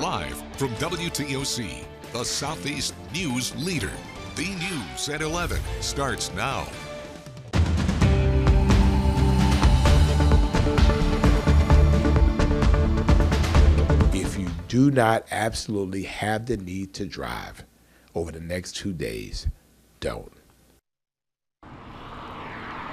Live from WTOC, the Southeast News Leader. The News at 11 starts now. If you do not absolutely have the need to drive over the next 2 days, don't.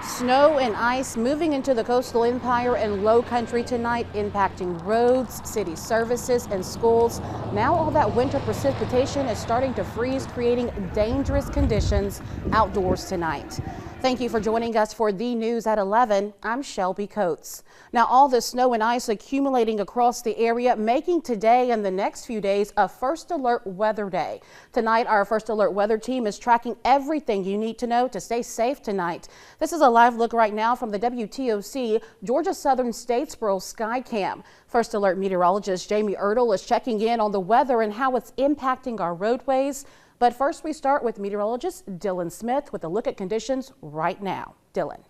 Snow and ice moving into the coastal empire and Lowcountry tonight, impacting roads, city services, and schools. Now all that winter precipitation is starting to freeze, creating dangerous conditions outdoors tonight. Thank you for joining us for the news at 11. I'm Shelby Coates. Now, all the snow and ice accumulating across the area, making today and the next few days a first alert weather day. Tonight, our first alert weather team is tracking everything you need to know to stay safe tonight. This is a live look right now from the WTOC Georgia Southern Statesboro Skycam. First alert meteorologist Jamie Ertle is checking in on the weather and how it's impacting our roadways. But first, we start with meteorologist Dylan Smith with a look at conditions right now. Dylan.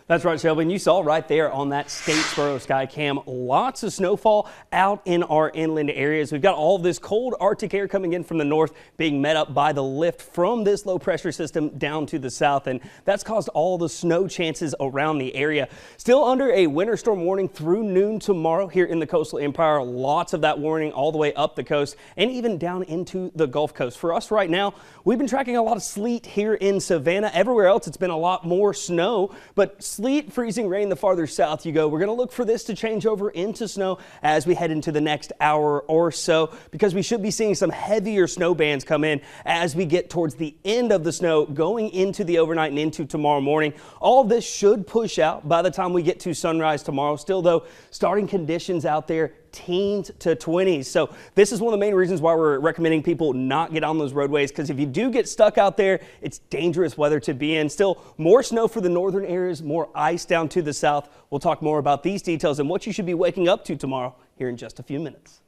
That's right, Shelby. And you saw right there on that Statesboro Skycam, lots of snowfall out in our inland areas. We've got all this cold Arctic air coming in from the north, being met up by the lift from this low pressure system down to the south. And that's caused all the snow chances around the area. Still under a winter storm warning through noon tomorrow here in the coastal empire. Lots of that warning all the way up the coast and even down into the Gulf Coast. For us right now, we've been tracking a lot of sleet here in Savannah. Everywhere else, it's been a lot more snow, but sleet, freezing rain the farther south you go. We're going to look for this to change over into snow as we head into the next hour or so, because we should be seeing some heavier snow bands come in as we get towards the end of the snow going into the overnight and into tomorrow morning. All of this should push out by the time we get to sunrise tomorrow. Still though, starting conditions out there, teens to 20s. So this is one of the main reasons why we're recommending people not get on those roadways, because if you do get stuck out there, it's dangerous weather to be in. Still more snow for the northern areas, more ice down to the south. We'll talk more about these details and what you should be waking up to tomorrow here in just a few minutes.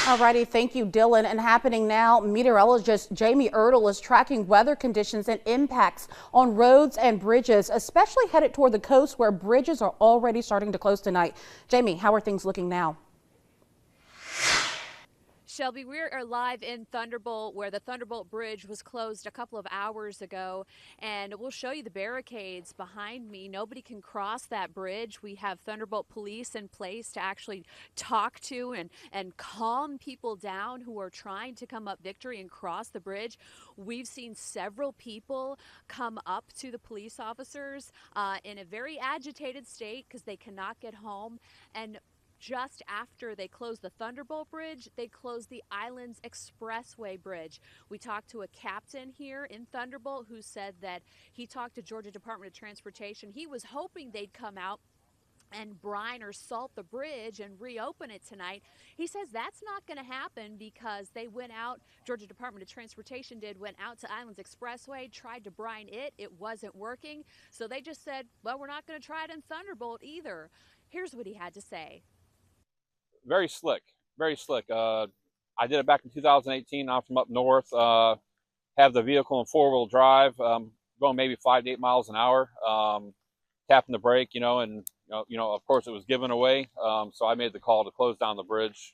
Alrighty, thank you, Dylan. And happening now, meteorologist Jamie Ertle is tracking weather conditions and impacts on roads and bridges, especially headed toward the coast where bridges are already starting to close tonight. Jamie, how are things looking now? Shelby, we are live in Thunderbolt, where the Thunderbolt Bridge was closed a couple of hours ago, and we'll show you the barricades behind me. Nobody can cross that bridge. We have Thunderbolt police in place to actually talk to and calm people down who are trying to come up Victory and cross the bridge. We've seen several people come up to the police officers in a very agitated state because they cannot get home. And just after they closed the Thunderbolt Bridge, they closed the Islands Expressway Bridge. We talked to a captain here in Thunderbolt who said that he talked to Georgia Department of Transportation. He was hoping they'd come out and brine or salt the bridge and reopen it tonight. He says that's not going to happen because they went out, Georgia Department of Transportation went out to Islands Expressway, tried to brine it. It wasn't working. So they just said, well, we're not going to try it in Thunderbolt either. Here's what he had to say. Very slick, very slick. I did it back in 2018. I'm from up north. Have the vehicle in four-wheel drive, going maybe 5 to 8 miles an hour, tapping the brake, and of course it was given away. So I made the call to close down the bridge.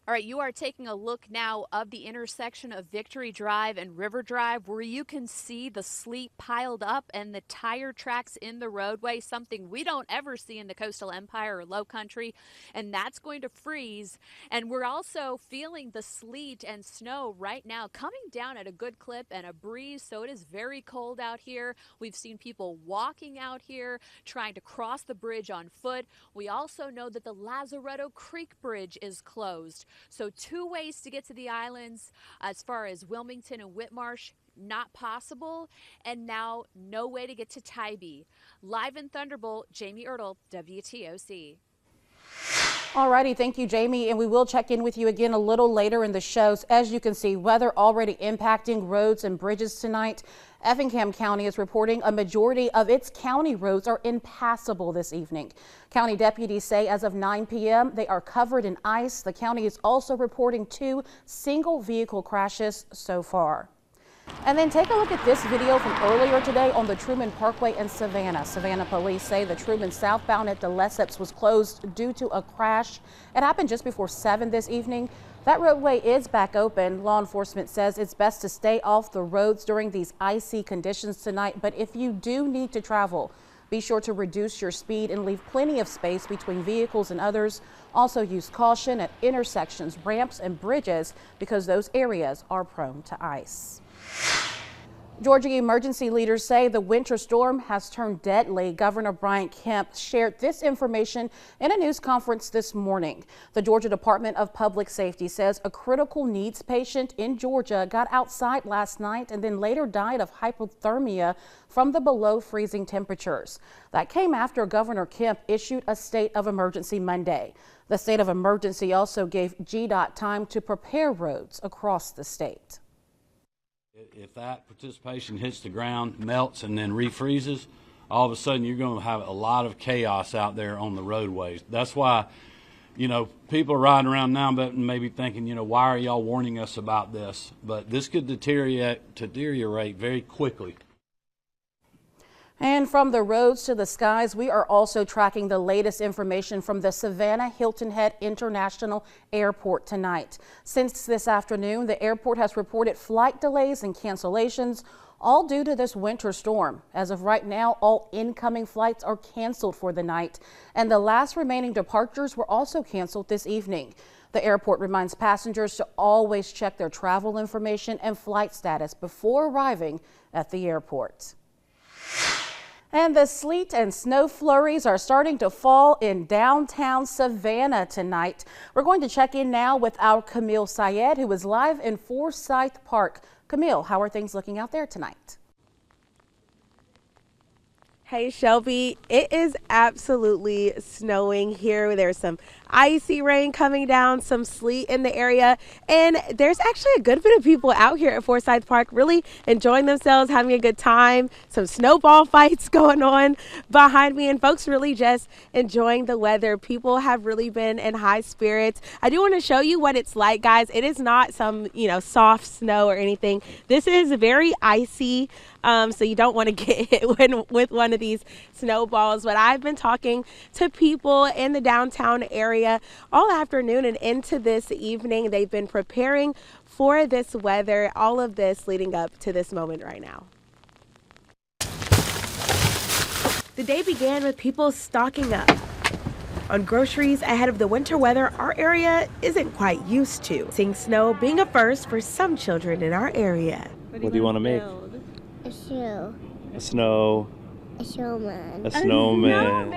All right, you are taking a look now of the intersection of Victory Drive and River Drive, where you can see the sleet piled up and the tire tracks in the roadway, something we don't ever see in the coastal empire or Lowcountry, and that's going to freeze. And we're also feeling the sleet and snow right now coming down at a good clip and a breeze, so it is very cold out here. We've seen people walking out here, trying to cross the bridge on foot. We also know that the Lazaretto Creek Bridge is closed. So 2 ways to get to the islands as far as Wilmington and Whitmarsh, not possible. And now no way to get to Tybee. Live in Thunderbolt, Jamie Ertle, WTOC. Alrighty, thank you, Jamie, and we will check in with you again a little later in the show. As you can see, weather already impacting roads and bridges tonight. Effingham County is reporting a majority of its county roads are impassable this evening. County deputies say as of 9 p.m. they are covered in ice. The county is also reporting 2 single vehicle crashes so far. And then take a look at this video from earlier today on the Truman Parkway in Savannah. Savannah police say the Truman southbound at the Lesseps was closed due to a crash. It happened just before 7 this evening. That roadway is back open. Law enforcement says it's best to stay off the roads during these icy conditions tonight. But if you do need to travel, be sure to reduce your speed and leave plenty of space between vehicles and others. Also use caution at intersections, ramps, and bridges because those areas are prone to ice. Georgia emergency leaders say the winter storm has turned deadly. Governor Brian Kemp shared this information in a news conference this morning. The Georgia Department of Public Safety says a critical needs patient in Georgia got outside last night and then later died of hypothermia from the below freezing temperatures. That came after Governor Kemp issued a state of emergency Monday. The state of emergency also gave GDOT time to prepare roads across the state. If that participation hits the ground, melts, and then refreezes, all of a sudden you're going to have a lot of chaos out there on the roadways. That's why, people are riding around now but maybe thinking, why are y'all warning us about this? But this could deteriorate very quickly. And from the roads to the skies, we are also tracking the latest information from the Savannah Hilton Head International Airport tonight. Since this afternoon, the airport has reported flight delays and cancellations, all due to this winter storm. As of right now, all incoming flights are canceled for the night, and the last remaining departures were also canceled this evening. The airport reminds passengers to always check their travel information and flight status before arriving at the airport. And the sleet and snow flurries are starting to fall in downtown Savannah tonight. We're going to check in now with our Camille Syed, who is live in Forsyth Park. Camille, how are things looking out there tonight? Hey Shelby, it is absolutely snowing here. There's some icy rain coming down, some sleet in the area, and there's actually a good bit of people out here at Forsyth Park really enjoying themselves, having a good time. Some snowball fights going on behind me, and folks really just enjoying the weather. People have really been in high spirits. I do want to show you what it's like, guys. It is not some, soft snow or anything. This is very icy. So you don't want to get hit with one of these snowballs. But I've been talking to people in the downtown area all afternoon and into this evening. They've been preparing for this weather, all of this leading up to this moment right now. The day began with people stocking up on groceries ahead of the winter weather our area isn't quite used to. Seeing snow being a first for some children in our area. What do you want to make? A shoe. A snow. A snowman. A snowman.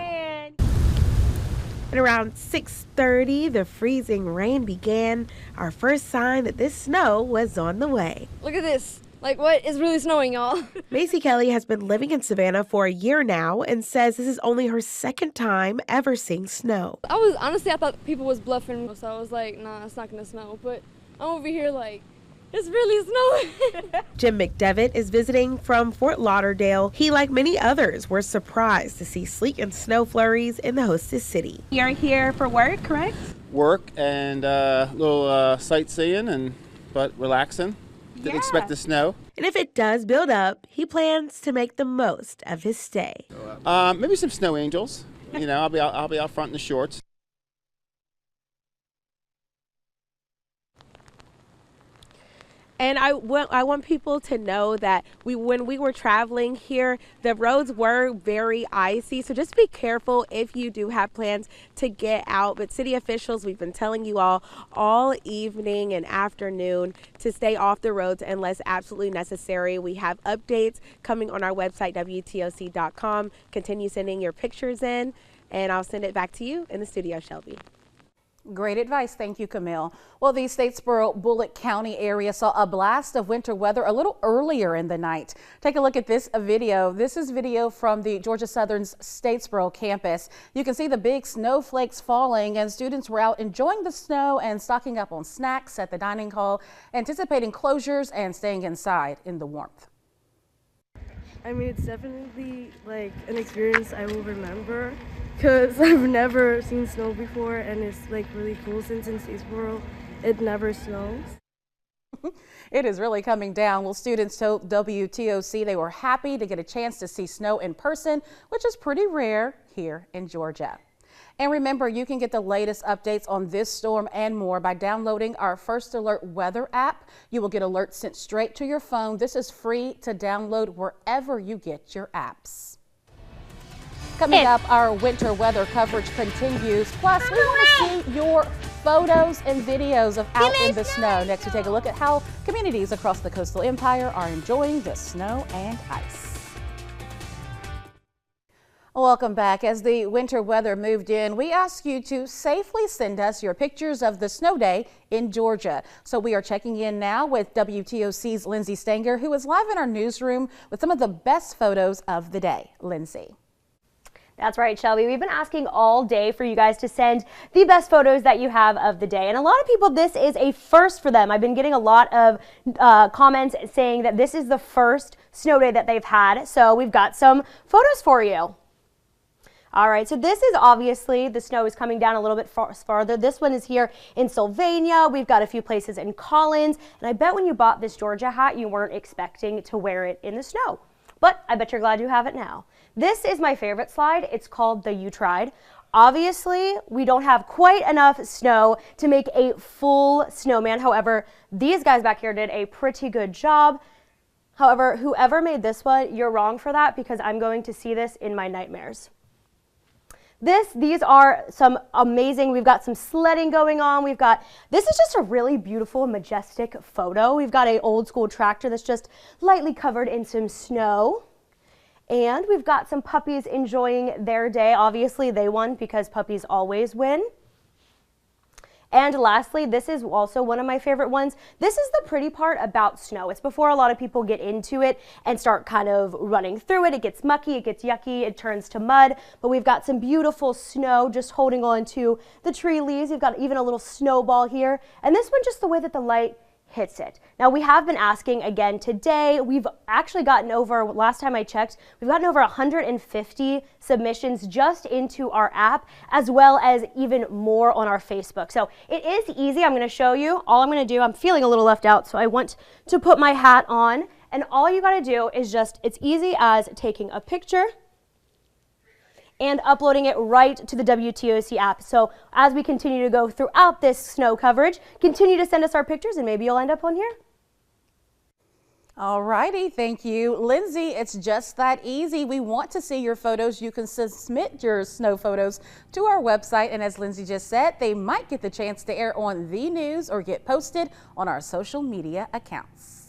At around 6:30, the freezing rain began, our first sign that this snow was on the way. Look at this. What is really snowing, y'all? Macy Kelly has been living in Savannah for a year now and says this is only her second time ever seeing snow. I thought people was bluffing, so I was like, nah, it's not gonna snow. But I'm over here it's really snowing. Jim McDevitt is visiting from Fort Lauderdale. He, like many others, were surprised to see sleet and snow flurries in the hostess city. You're here for work, correct? Work and a little sightseeing, but relaxing. Didn't expect the snow. And if it does build up, he plans to make the most of his stay. Maybe some snow angels. I'll be out front in the shorts. And I want people to know that when we were traveling here, the roads were very icy. So just be careful if you do have plans to get out. But city officials, we've been telling you all evening and afternoon to stay off the roads unless absolutely necessary. We have updates coming on our website, WTOC.com. Continue sending your pictures in, and I'll send it back to you in the studio, Shelby. Great advice. Thank you, Camille. Well, the Statesboro Bullitt County area saw a blast of winter weather a little earlier in the night. Take a look at this video. This is video from the Georgia Southern's Statesboro campus. You can see the big snowflakes falling, and students were out enjoying the snow and stocking up on snacks at the dining hall, anticipating closures and staying inside in the warmth. It's definitely an experience I will remember because I've never seen snow before, and it's really cool since in Statesboro it never snows. It is really coming down. Well, students told WTOC they were happy to get a chance to see snow in person, which is pretty rare here in Georgia. And remember, you can get the latest updates on this storm and more by downloading our First Alert weather app. You will get alerts sent straight to your phone. This is free to download wherever you get your apps. Coming up, our winter weather coverage continues. Plus, we want to see your photos and videos of out in the snow. Next, we take a look at how communities across the coastal empire are enjoying the snow and ice. Welcome back. As the winter weather moved in, we asked you to safely send us your pictures of the snow day in Georgia. So we are checking in now with WTOC's Lindsay Stanger, who is live in our newsroom with some of the best photos of the day. Lindsay. That's right, Shelby. We've been asking all day for you guys to send the best photos that you have of the day. And a lot of people, this is a first for them. I've been getting a lot of comments saying that this is the first snow day that they've had. So we've got some photos for you. All right, so this is obviously, the snow is coming down a little bit farther. This one is here in Sylvania. We've got a few places in Collins. And I bet when you bought this Georgia hat, you weren't expecting to wear it in the snow. But I bet you're glad you have it now. This is my favorite slide. It's called the You Tried. Obviously, we don't have quite enough snow to make a full snowman. However, these guys back here did a pretty good job. However, whoever made this one, you're wrong for that because I'm going to see this in my nightmares. These are some amazing, we've got some sledding going on. This is just a really beautiful, majestic photo. We've got an old school tractor that's just lightly covered in some snow. And we've got some puppies enjoying their day. Obviously, they won because puppies always win. And lastly, this is also one of my favorite ones. This is the pretty part about snow. It's before a lot of people get into it and start kind of running through it. It gets mucky, it gets yucky, it turns to mud. But we've got some beautiful snow just holding on to the tree leaves. You've got even a little snowball here. And this one, just the way that the light hits it. Now we have been asking again today. We've actually gotten over, last time I checked, we've gotten over 150 submissions just into our app, as well as even more on our Facebook. So it is easy. I'm going to show you. All I'm going to do, I'm feeling a little left out, so I want to put my hat on. And all you got to do is just, it's easy as taking a picture and uploading it right to the WTOC app. So as we continue to go throughout this snow coverage, continue to send us our pictures and maybe you'll end up on here. All righty, thank you, Lindsay. It's just that easy. We want to see your photos. You can submit your snow photos to our website, and as Lindsay just said, they might get the chance to air on the news or get posted on our social media accounts.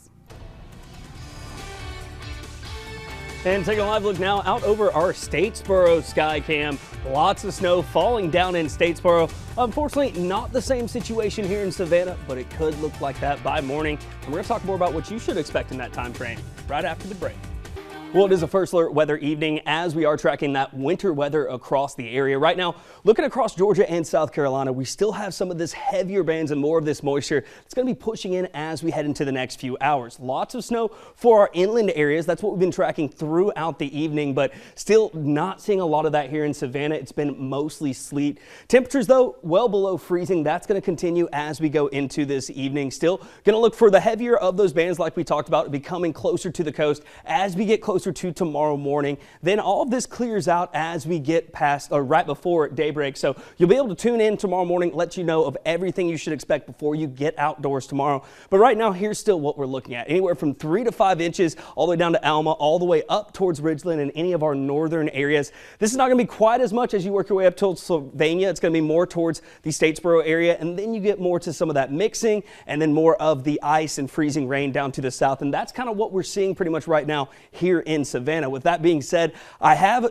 And take a live look now out over our Statesboro sky cam. Lots of snow falling down in Statesboro. Unfortunately, not the same situation here in Savannah, but it could look like that by morning. And we're going to talk more about what you should expect in that time frame right after the break. Well, it is a First Alert weather evening as we are tracking that winter weather across the area. Right now, looking across Georgia and South Carolina, we still have some of this heavier bands and more of this moisture. It's going to be pushing in as we head into the next few hours. Lots of snow for our inland areas. That's what we've been tracking throughout the evening, but still not seeing a lot of that here in Savannah. It's been mostly sleet. Temperatures, though, well below freezing. That's going to continue as we go into this evening. Still going to look for the heavier of those bands like we talked about, becoming closer to the coast as we get closer to tomorrow morning. Then all of this clears out as we get past or right before daybreak. So you'll be able to tune in tomorrow morning, let you know of everything you should expect before you get outdoors tomorrow. But right now, here's still what we're looking at. Anywhere from 3 to 5 inches all the way down to Alma, all the way up towards Ridgeland and any of our northern areas. This is not going to be quite as much as you work your way up towards Sylvania. It's going to be more towards the Statesboro area, and then you get more to some of that mixing and then more of the ice and freezing rain down to the south. And that's kind of what we're seeing pretty much right now here in Savannah. With that being said, I have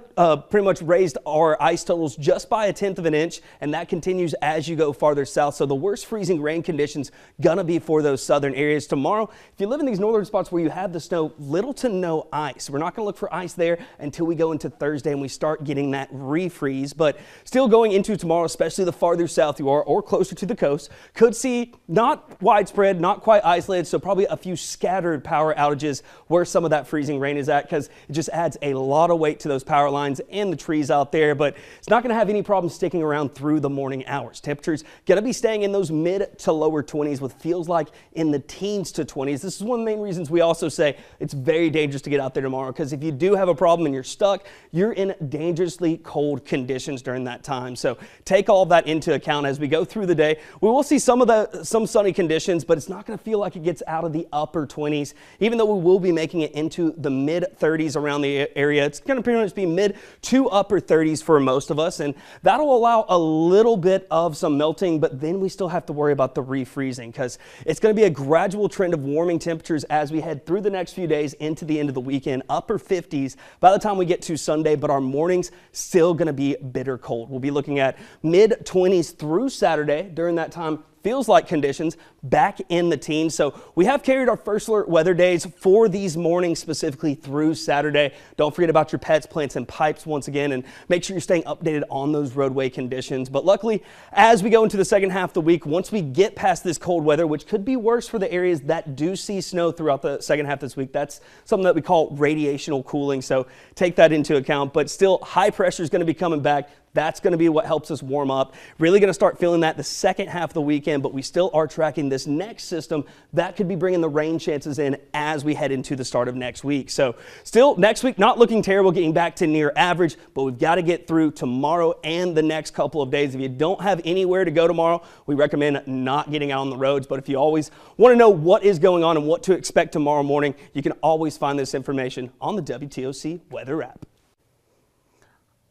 pretty much raised our ice totals just by 1/10 of an inch, and that continues as you go farther south. So the worst freezing rain conditions gonna be for those southern areas tomorrow. If you live in these northern spots where you have the snow, little to no ice. We're not gonna look for ice there until we go into Thursday and we start getting that refreeze. But still going into tomorrow, especially the farther south you are or closer to the coast, could see not widespread, not quite isolated, so probably a few scattered power outages where some of that freezing rain is at. because it just adds a lot of weight to those power lines and the trees out there, but it's not going to have any problem sticking around through the morning hours. Temperatures going to be staying in those mid to lower 20s with feels like in the teens to 20s. This is one of the main reasons we also say it's very dangerous to get out there tomorrow, because if you do have a problem and you're stuck, you're in dangerously cold conditions during that time. So take all of that into account as we go through the day. We will see some sunny conditions, but it's not going to feel like it gets out of the upper 20s, even though we will be making it into the mid 30s around the area. It's going to pretty much be mid to upper 30s for most of us, and that'll allow a little bit of some melting, but then we still have to worry about the refreezing, because it's going to be a gradual trend of warming temperatures as we head through the next few days into the end of the weekend. Upper 50s by the time we get to Sunday, but our mornings still going to be bitter cold. We'll be looking at mid 20s through Saturday. During that time, feels like conditions back in the teens. So we have carried our first alert weather days for these mornings specifically through Saturday. Don't forget about your pets, plants, and pipes once again, and make sure you're staying updated on those roadway conditions. But luckily, as we go into the second half of the week, once we get past this cold weather, which could be worse for the areas that do see snow throughout the second half this week, that's something that we call radiational cooling. So take that into account, but still high pressure is going to be coming back. That's going to be what helps us warm up. Really going to start feeling that the second half of the weekend, but we still are tracking this next system that could be bringing the rain chances in as we head into the start of next week. So still next week, not looking terrible, getting back to near average, but we've got to get through tomorrow and the next couple of days. If you don't have anywhere to go tomorrow, we recommend not getting out on the roads. But if you always want to know what is going on and what to expect tomorrow morning, you can always find this information on the WTOC weather app.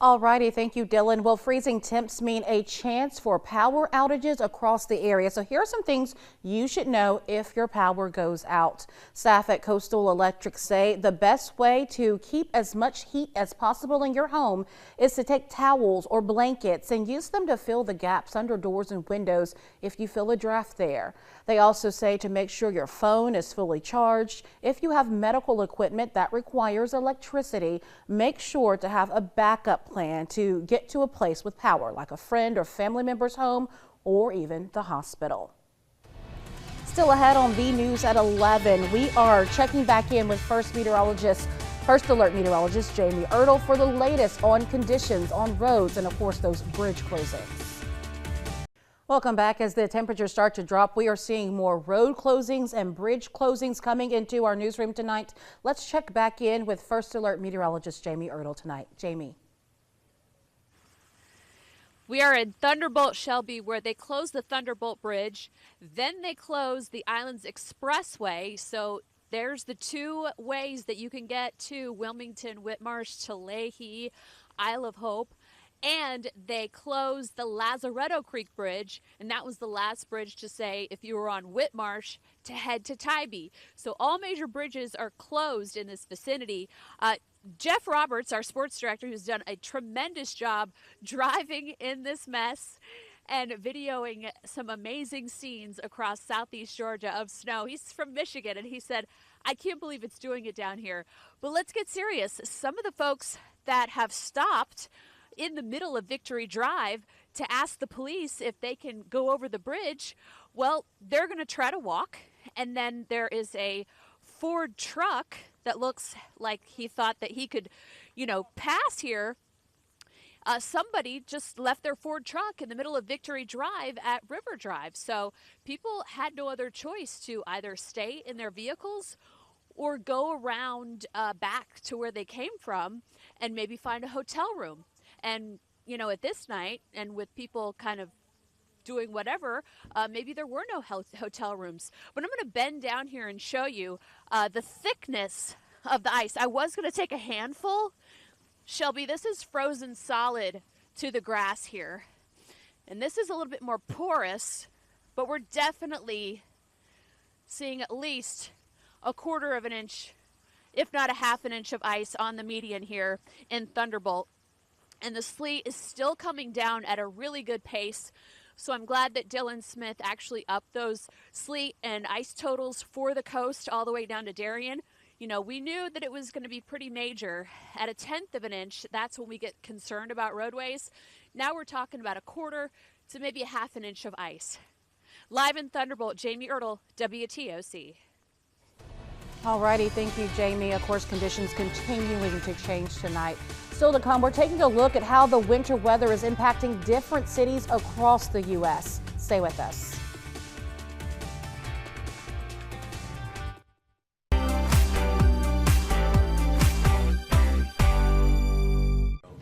Alrighty, thank you, Dylan. Well, freezing temps mean a chance for power outages across the area. So here are some things you should know if your power goes out. Staff at Coastal Electric say the best way to keep as much heat as possible in your home is to take towels or blankets and use them to fill the gaps under doors and windows if you feel a draft there. They also say to make sure your phone is fully charged. If you have medical equipment that requires electricity, make sure to have a backup plan to get to a place with power, like a friend or family member's home or even the hospital. Still ahead on V News at 11, we are checking back in with First Alert Meteorologist Jamie Ertle for the latest on conditions on roads and, of course, those bridge closings. Welcome back. As the temperatures start to drop, we are seeing more road closings and bridge closings coming into our newsroom tonight. Let's check back in with First Alert Meteorologist Jamie Ertle tonight. Jamie. We are in Thunderbolt, Shelby, where they closed the Thunderbolt Bridge. Then they closed the Islands Expressway. So there's the two ways that you can get to Wilmington, Whitmarsh, to Leahy, Isle of Hope. And they closed the Lazaretto Creek Bridge, and that was the last bridge to say if you were on Whitmarsh to head to Tybee. So all major bridges are closed in this vicinity. Jeff Roberts, our sports director, who's done a tremendous job driving in this mess and videoing some amazing scenes across southeast Georgia of snow. He's from Michigan, and he said, I can't believe it's doing it down here. But let's get serious. Some of the folks that have stopped in the middle of Victory Drive to ask the police if they can go over the bridge, well, they're going to try to walk. And then there is a Ford truck that looks like he thought that he could, pass here. Somebody just left their Ford truck in the middle of Victory Drive at River Drive. So people had no other choice to either stay in their vehicles or go around back to where they came from and maybe find a hotel room. And, at this night, and with people kind of doing whatever, maybe there were no hotel rooms. But I'm going to bend down here and show you the thickness of the ice. I was going to take a handful. Shelby, this is frozen solid to the grass here. And this is a little bit more porous, but we're definitely seeing at least a quarter of an inch, if not a half an inch of ice on the median here in Thunderbolt. And the sleet is still coming down at a really good pace. So I'm glad that Dylan Smith actually upped those sleet and ice totals for the coast all the way down to Darien. We knew that it was going to be pretty major. At a 1/10 of an inch, that's when we get concerned about roadways. Now we're talking about a quarter to maybe a half an inch of ice. Live in Thunderbolt, Jamie Ertle, WTOC. Alrighty, thank you, Jamie. Of course, conditions continuing to change tonight. Still to come, we're taking a look at how the winter weather is impacting different cities across the U.S. Stay with us.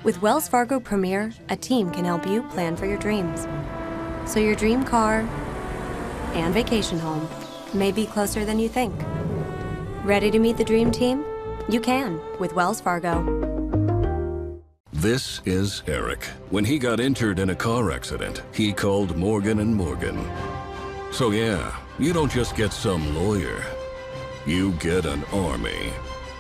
With Wells Fargo Premier, a team can help you plan for your dreams. So your dream car and vacation home may be closer than you think. Ready to meet the dream team? You can with Wells Fargo. This is Eric. When he got injured in a car accident, he called Morgan & Morgan. So yeah, you don't just get some lawyer. You get an army.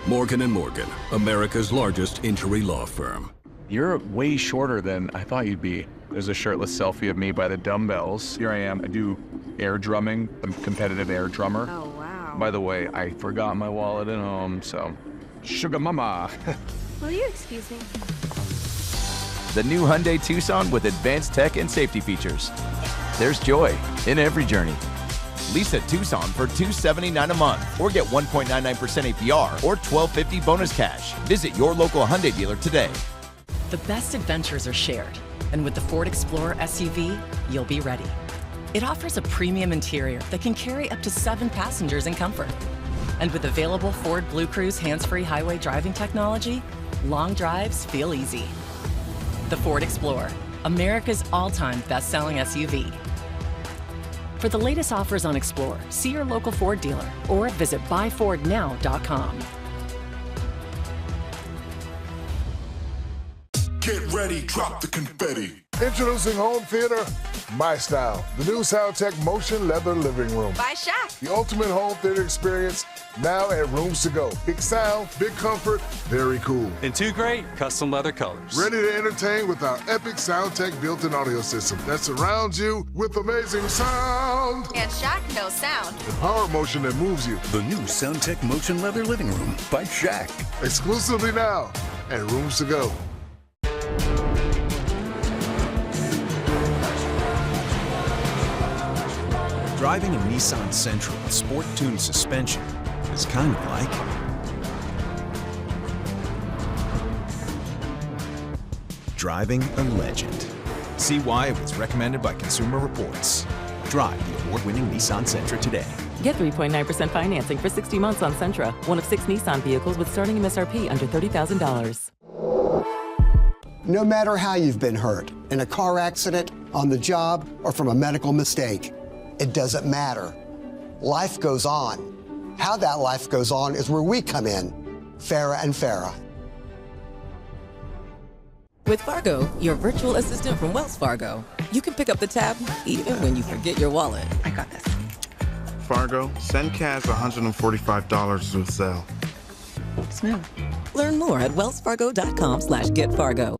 Morgan & Morgan, America's largest injury law firm. You're way shorter than I thought you'd be. There's a shirtless selfie of me by the dumbbells. Here I am. I do air drumming. I'm a competitive air drummer. Oh, wow. By the way, I forgot my wallet at home, so sugar mama. Will you excuse me? The new Hyundai Tucson with advanced tech and safety features. There's joy in every journey. Lease a Tucson for $279 a month or get 1.99% APR or $1,250 bonus cash. Visit your local Hyundai dealer today. The best adventures are shared, and with the Ford Explorer SUV, you'll be ready. It offers a premium interior that can carry up to 7 passengers in comfort. And with available Ford Blue Cruise hands-free highway driving technology, long drives feel easy. The Ford Explorer, America's all-time best-selling SUV. For the latest offers on Explorer, see your local Ford dealer or visit buyfordnow.com. Get ready, drop the confetti. Introducing Home Theater, My Style, the new SoundTech motion leather living room. By Shaq. The ultimate home theater experience now at Rooms to Go. Big sound, big comfort, very cool. And 2 great custom leather colors. Ready to entertain with our epic SoundTech built-in audio system that surrounds you with amazing sound. And Shaq knows sound. The power motion that moves you. The new SoundTech motion leather living room by Shaq. Exclusively now at Rooms to Go. Driving a Nissan Sentra with sport-tuned suspension is kind of like driving a legend. See why it was recommended by Consumer Reports. Drive the award-winning Nissan Sentra today. Get 3.9% financing for 60 months on Sentra, one of 6 Nissan vehicles with starting MSRP under $30,000. No matter how you've been hurt, in a car accident, on the job, or from a medical mistake, it doesn't matter. Life goes on. How that life goes on is where we come in. Farah and Farah. With Fargo, your virtual assistant from Wells Fargo, you can pick up the tab even when you forget your wallet. I got this. Fargo, send cash $145 to Zelle. Smooth. Learn more at wellsfargo.com/getfargo.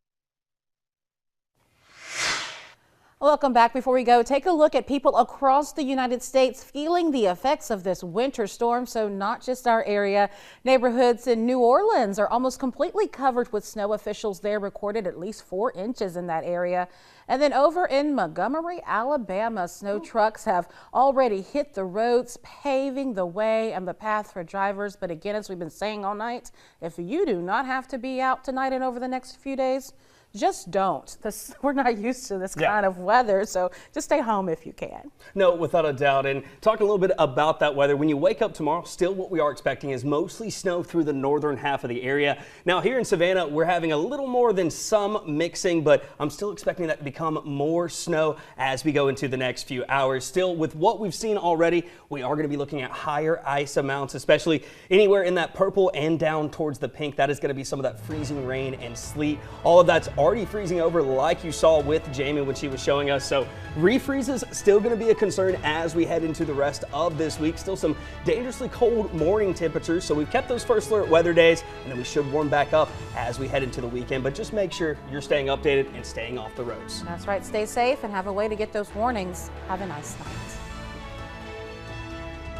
Welcome back. Before we go, take a look at people across the United States feeling the effects of this winter storm. So not just our area. Neighborhoods in New Orleans are almost completely covered with snow. Officials there recorded at least 4 inches in that area. And then over in Montgomery, Alabama, snow trucks have already hit the roads, paving the way and the path for drivers. But again, as we've been saying all night, if you do not have to be out tonight and over the next few days, just don't. We're not used to this kind of weather, so just stay home if you can. No, without a doubt. And talking a little bit about that weather, when you wake up tomorrow, still what we are expecting is mostly snow through the northern half of the area. Now here in Savannah, we're having a little more than some mixing, but I'm still expecting that to become more snow as we go into the next few hours. Still, with what we've seen already, we are going to be looking at higher ice amounts, especially anywhere in that purple and down towards the pink. That is going to be some of that freezing rain and sleet. All of that's already freezing over, like you saw with Jamie when she was showing us. So refreezes still going to be a concern as we head into the rest of this week. Still some dangerously cold morning temperatures. So we've kept those first alert weather days, and then we should warm back up as we head into the weekend. But just make sure you're staying updated and staying off the roads. That's right. Stay safe and have a way to get those warnings. Have a nice night.